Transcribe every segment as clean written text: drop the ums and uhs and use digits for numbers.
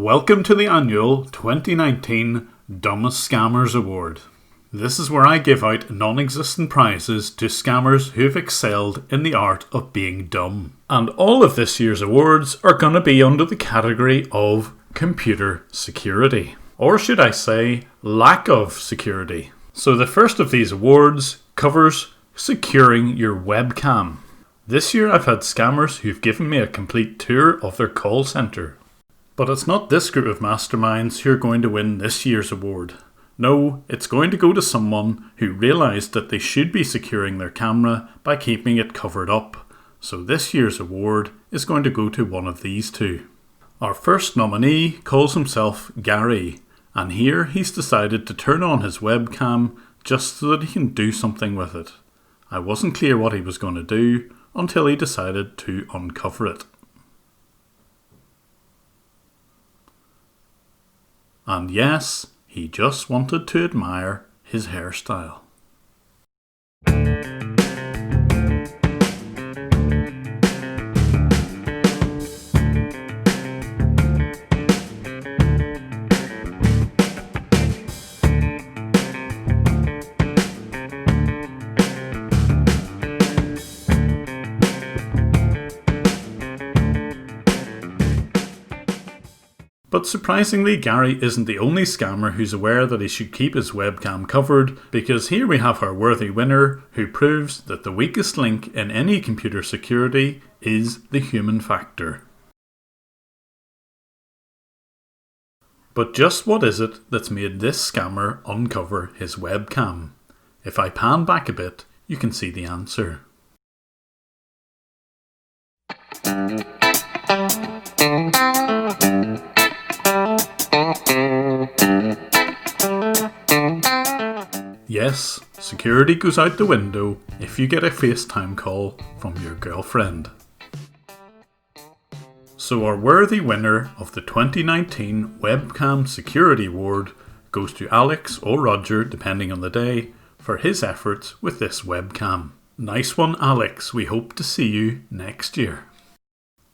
Welcome to the annual 2019 Dumbest Scammers Award. This is where I give out non-existent prizes to scammers who've excelled in the art of being dumb. And all of this year's awards are going to be under the category of computer security. Or should I say, lack of security. So the first of these awards covers securing your webcam. This year I've had scammers who've given me a complete tour of their call centre. But it's not this group of masterminds who are going to win this year's award. No, it's going to go to someone who realised that they should be securing their camera by keeping it covered up. So this year's award is going to go to one of these two. Our first nominee calls himself Gary, and here he's decided to turn on his webcam just so that he can do something with it. I wasn't clear what he was going to do until he decided to uncover it. And yes, he just wanted to admire his hairstyle. But surprisingly, Gary isn't the only scammer who's aware that he should keep his webcam covered, because here we have our worthy winner who proves that the weakest link in any computer security is the human factor. But just what is it that's made this scammer uncover his webcam? If I pan back a bit, you can see the answer. Yes, security goes out the window if you get a FaceTime call from your girlfriend. So our worthy winner of the 2019 Webcam Security Award goes to Alex or Roger, depending on the day, for his efforts with this webcam. Nice one, Alex. We hope to see you next year.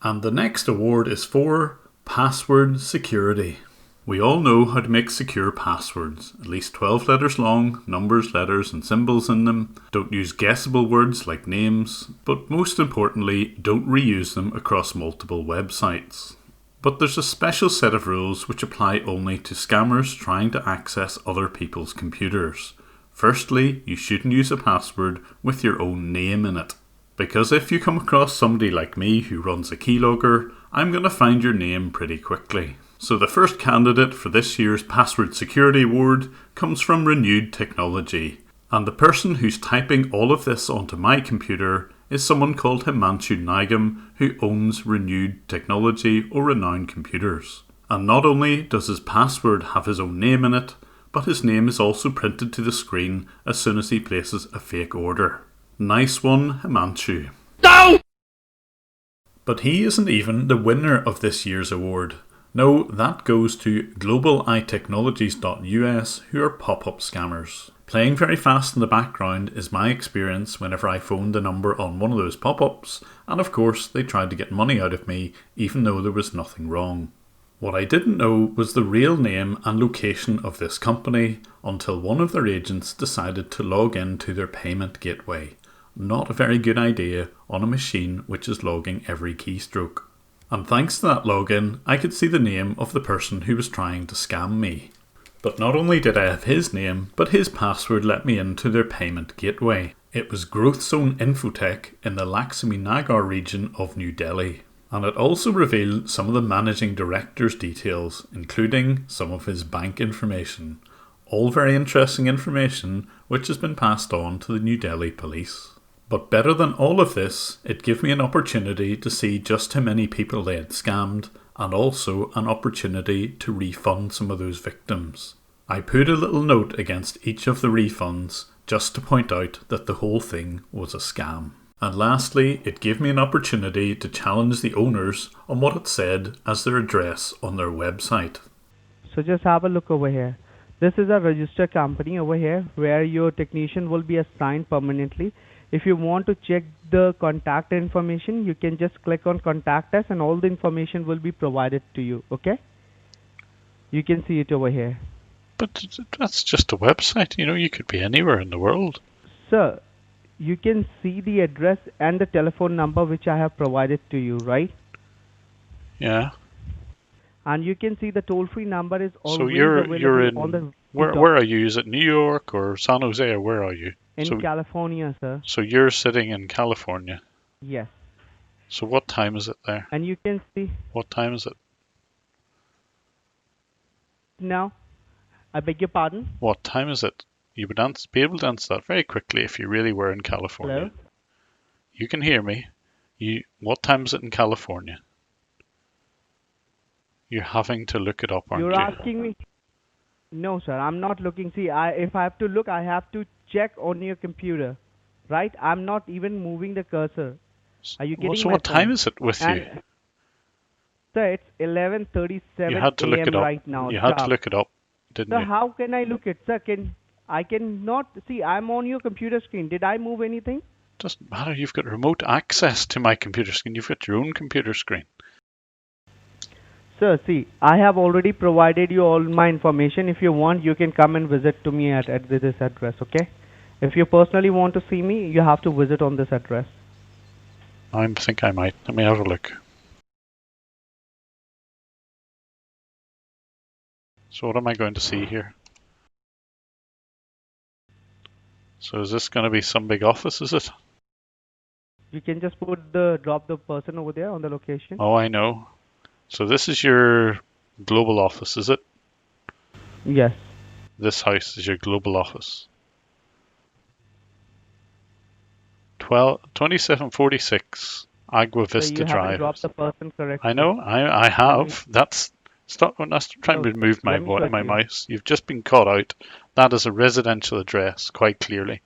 And the next award is for password security. We all know how to make secure passwords, at least 12 letters long, numbers, letters and symbols in them. Don't use guessable words like names, but most importantly, don't reuse them across multiple websites. But there's a special set of rules which apply only to scammers trying to access other people's computers. Firstly, you shouldn't use a password with your own name in it. Because if you come across somebody like me who runs a keylogger, I'm going to find your name pretty quickly. So the first candidate for this year's Password Security Award comes from Renewed Technology. And the person who's typing all of this onto my computer is someone called Himanshu Nigam, who owns Renewed Technology or Renowned Computers. And not only does his password have his own name in it, but his name is also printed to the screen as soon as he places a fake order. Nice one, Himanshu. No! But he isn't even the winner of this year's award. No, that goes to globalitechnologies.us, who are pop-up scammers. Playing very fast in the background is my experience whenever I phoned the number on one of those pop-ups, and of course they tried to get money out of me even though there was nothing wrong. What I didn't know was the real name and location of this company until one of their agents decided to log into their payment gateway. Not a very good idea on a machine which is logging every keystroke. And thanks to that login, I could see the name of the person who was trying to scam me. But not only did I have his name, but his password let me into their payment gateway. It was Growth Zone Infotech in the Lakshmi-Nagar region of New Delhi. And it also revealed some of the managing director's details, including some of his bank information. All very interesting information which has been passed on to the New Delhi police. But better than all of this, it gave me an opportunity to see just how many people they had scammed, and also an opportunity to refund some of those victims. I put a little note against each of the refunds just to point out that the whole thing was a scam. And lastly, it gave me an opportunity to challenge the owners on what it said as their address on their website. So just have a look over here. This is a registered company over here where your technician will be assigned permanently. If you want to check the contact information, you can just click on contact us and all the information will be provided to you. Okay. You can see it over here. But that's just a website. You could be anywhere in the world. Sir, you can see the address and the telephone number which I have provided to you, right? Yeah. And you can see the toll-free number is So always you're available on in the where are you? Is it New York or San Jose or where are you? in So California, sir. so you're sitting in California. Yes. So what time is it there? And you can see What time is it? now, I beg your pardon? What time is it? You would be able to answer that very quickly if you really were in California. Hello? You can hear me. What time is it in California? You're having to look it up, aren't You're you? asking me? No, sir, I'm not looking. See, if I have to look, I have to check on your computer, right? I'm not even moving the cursor. Are you getting So my what time point? is it with you? And sir, it's You 11:37 had to look a.m. it up. right now. You had to Sharp. look it up, didn't Sir, you? how can I look it, sir? I cannot see? I'm on your computer screen. Did I move anything? Doesn't matter. You've got remote access to my computer screen. You've got your own computer screen. Sir, see, I have already provided you all my information. If you want, you can come and visit to me at this address, okay? If you personally want to see me, you have to visit on this address. I think I might. Let me have a look. So what am I going to see here? So is this going to be some big office, is it? You can just drop the person over there on the location. Oh, I know. So this is your global office, is it? Yes. This house is your global office. 2746 Agua So Vista you haven't Drive. dropped the person correctly. I know, I have. Stop trying to move my let me show my you. mouse. You've just been caught out. That is a residential address, quite clearly.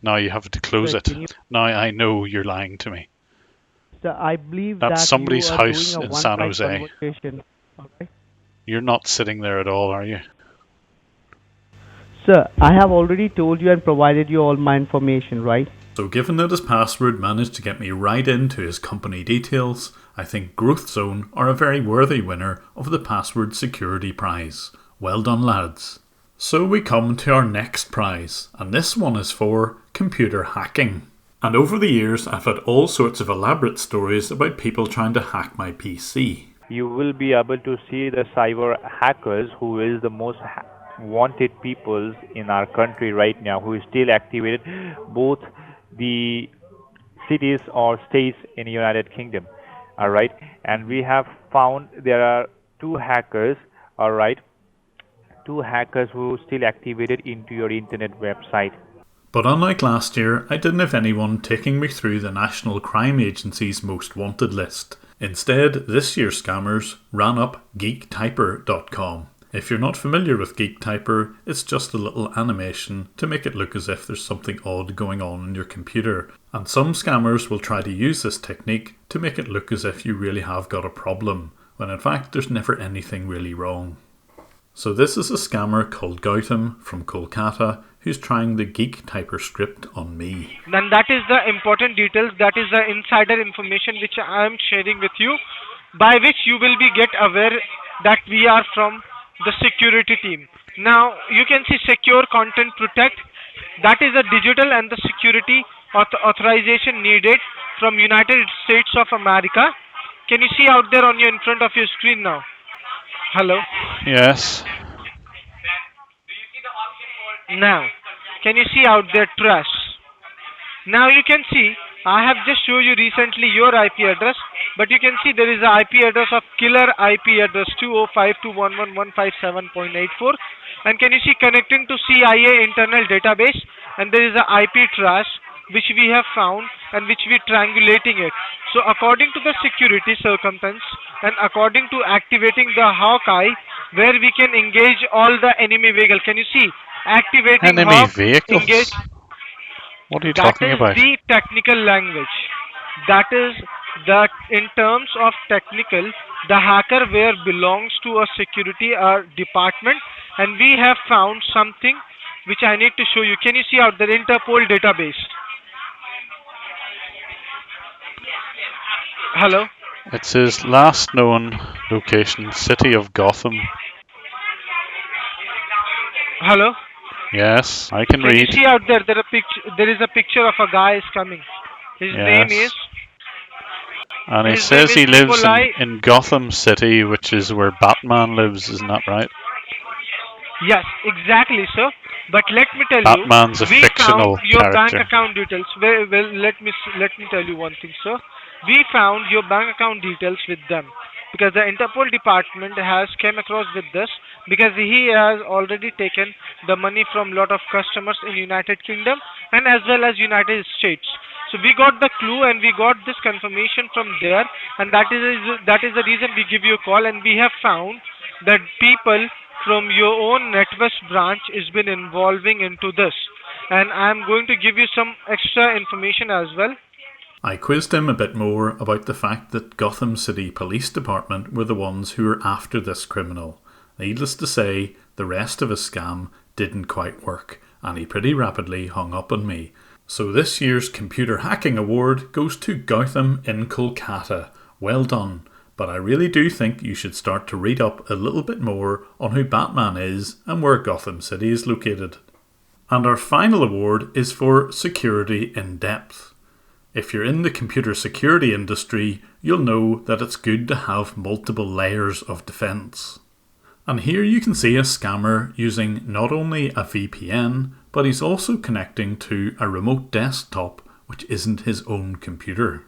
Now you have to close Sir, it. Now I know you're lying to me. Sir, I believe That's that somebody's you are house doing a in San one-side Jose. conversation. Okay. You're not sitting there at all, are you? Sir, I have already told you and provided you all my information, right? So given that his password managed to get me right into his company details, I think Growth Zone are a very worthy winner of the Password Security Prize. Well done, lads. So we come to our next prize, and this one is for computer hacking. And over the years I've had all sorts of elaborate stories about people trying to hack my PC. You will be able to see the cyber hackers, who is the most wanted peoples in our country right now, who is still activated both the cities or states in the United Kingdom. All right, and we have found there are two hackers. All right, two hackers who still activated into your internet website. But unlike last year, I didn't have anyone taking me through the National Crime Agency's most wanted list. Instead, this year's scammers ran up geektyper.com. If you're not familiar with GeekTyper, it's just a little animation to make it look as if there's something odd going on your computer. And some scammers will try to use this technique to make it look as if you really have got a problem, when in fact there's never anything really wrong. So this is a scammer called Gautam from Kolkata who's trying the GeekTyper script on me. Then that is the important details, that is the insider information which I am sharing with you, by which you will be get aware that we are from the security team. Now you can see secure content protect, that is the digital and the security authorization needed from United States of America. Can you see out there on your in front of your screen now? Hello. Yes. Now can you see out there trust? Now you can see I have just shown you recently your IP address, but you can see there is a IP address of killer IP address 205.211.157.84, and can you see connecting to CIA internal database, and there is a IP trash which we have found and which we triangulating it. So according to the security circumstance and according to activating the Hawkeye, where we can engage all the enemy vehicle. Can you see activating Enemy Hawk vehicles? engage? What are you That talking is about? the technical language. That is that in terms of technical, the hacker where belongs to a security department, and we have found something which I need to show you. Can you see out the Interpol database? Hello. It says last known location, city of Gotham. Hello? Yes, I can Can you read. see out there? There is a picture of a guy is coming. His name is. Yes. And he His name says is he lives Nikolai. in Gotham City, which is where Batman lives, isn't that right? Yes, exactly, sir. But let me tell you, Batman's a we found fictional your bank character. account details. Well, let me tell you one thing, sir. We found your bank account details with them because the Interpol department has came across with this because he has already taken the money from lot of customers in United Kingdom and as well as United States. So we got the clue and we got this confirmation from there, and that is the reason we give you a call, and we have found that people from your own NetWest branch has been involving into this, and I'm going to give you some extra information as well. I quizzed him a bit more about the fact that Gotham City Police Department were the ones who were after this criminal. Needless to say, the rest of his scam didn't quite work, and he pretty rapidly hung up on me. So this year's Computer Hacking Award goes to Gotham in Kolkata. Well done. But I really do think you should start to read up a little bit more on who Batman is and where Gotham City is located. And our final award is for Security in Depth. If you're in the computer security industry, you'll know that it's good to have multiple layers of defense. And here you can see a scammer using not only a VPN, but he's also connecting to a remote desktop which isn't his own computer.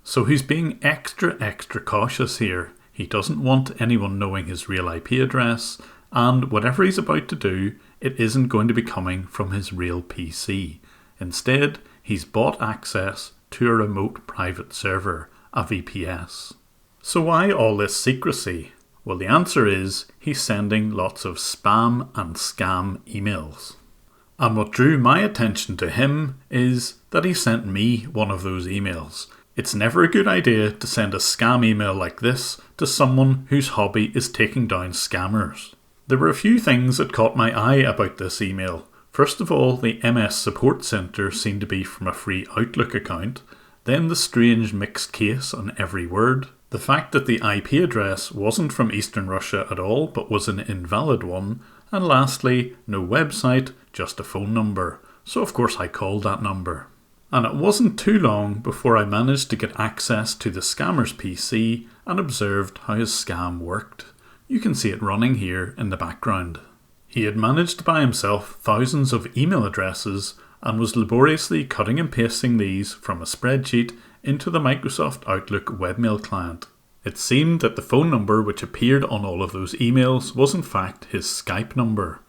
So he's being extra cautious here. He doesn't want anyone knowing his real IP address, and whatever he's about to do, it isn't going to be coming from his real PC. Instead, he's bought access to a remote private server, a VPS. So why all this secrecy? Well, the answer is he's sending lots of spam and scam emails. And what drew my attention to him is that he sent me one of those emails. It's never a good idea to send a scam email like this to someone whose hobby is taking down scammers. There were a few things that caught my eye about this email. First of all, the MS Support Centre seemed to be from a free Outlook account. Then the strange mixed case on every word. The fact that the IP address wasn't from Eastern Russia at all, but was an invalid one. And lastly, no website, just a phone number. So of course I called that number. And it wasn't too long before I managed to get access to the scammer's PC and observed how his scam worked. You can see it running here in the background. He had managed to buy himself thousands of email addresses and was laboriously cutting and pasting these from a spreadsheet into the Microsoft Outlook webmail client. It seemed that the phone number which appeared on all of those emails was in fact his Skype number.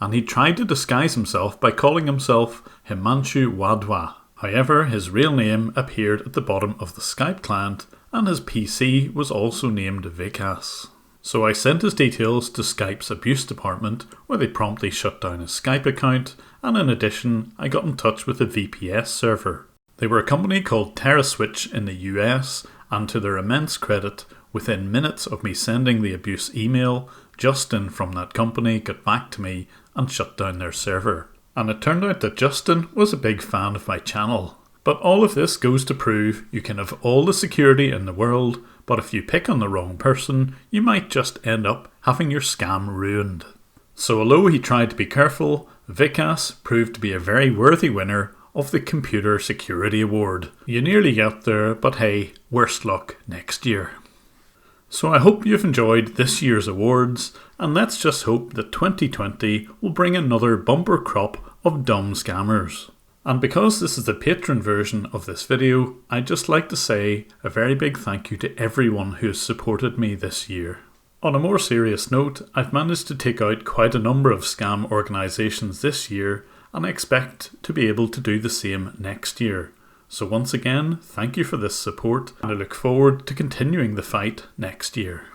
And he tried to disguise himself by calling himself Himanshu Wadhwa. However, his real name appeared at the bottom of the Skype client, and his PC was also named Vikas. So I sent his details to Skype's abuse department, where they promptly shut down his Skype account, and in addition, I got in touch with a VPS server. They were a company called TerraSwitch in the US, and to their immense credit, within minutes of me sending the abuse email, Justin from that company got back to me and shut down their server. And it turned out that Justin was a big fan of my channel. But all of this goes to prove you can have all the security in the world, but if you pick on the wrong person, you might just end up having your scam ruined. So although he tried to be careful, Vikas proved to be a very worthy winner of the Computer Security Award. You nearly got there, but hey, worst luck next year. So I hope you've enjoyed this year's awards, and let's just hope that 2020 will bring another bumper crop of dumb scammers. And because this is the Patron version of this video, I'd just like to say a very big thank you to everyone who has supported me this year. On a more serious note, I've managed to take out quite a number of scam organisations this year, and I expect to be able to do the same next year. So once again, thank you for this support, and I look forward to continuing the fight next year.